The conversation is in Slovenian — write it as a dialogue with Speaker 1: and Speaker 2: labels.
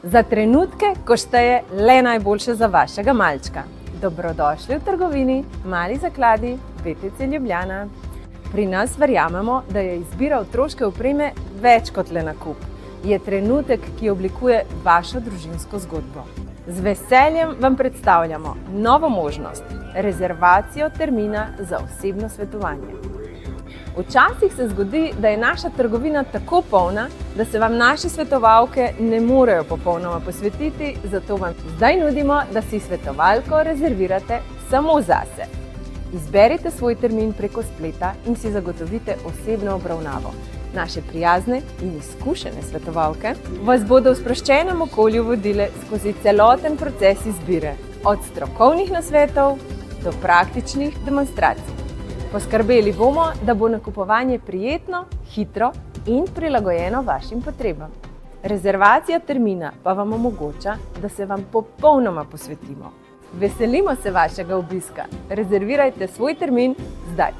Speaker 1: Za trenutke, ko šteje le najboljše za vašega malčka. Dobrodošli v trgovini Mali zakladi VTC Ljubljana. Pri nas verjamemo, da je izbira otroške opreme več kot le nakup. Je trenutek, ki oblikuje vašo družinsko zgodbo. Z veseljem vam predstavljamo novo možnost, rezervacijo termina za osebno svetovanje. Včasih se zgodi, da je naša trgovina tako polna, da se vam naše svetovalke ne morejo popolnoma posvetiti, zato vam zdaj nudimo, da si svetovalko rezervirate samo zase. Izberite svoj termin preko spleta in si zagotovite osebno obravnavo. Naše prijazne in izkušene svetovalke vas bodo v sproščenem okolju vodile skozi celoten proces izbire, od strokovnih nasvetov do praktičnih demonstracij. Poskrbeli bomo, da bo nakupovanje prijetno, hitro in prilagojeno vašim potrebam. Rezervacija termina pa vam omogoča, da se vam popolnoma posvetimo. Veselimo se vašega obiska. Rezervirajte svoj termin zdaj.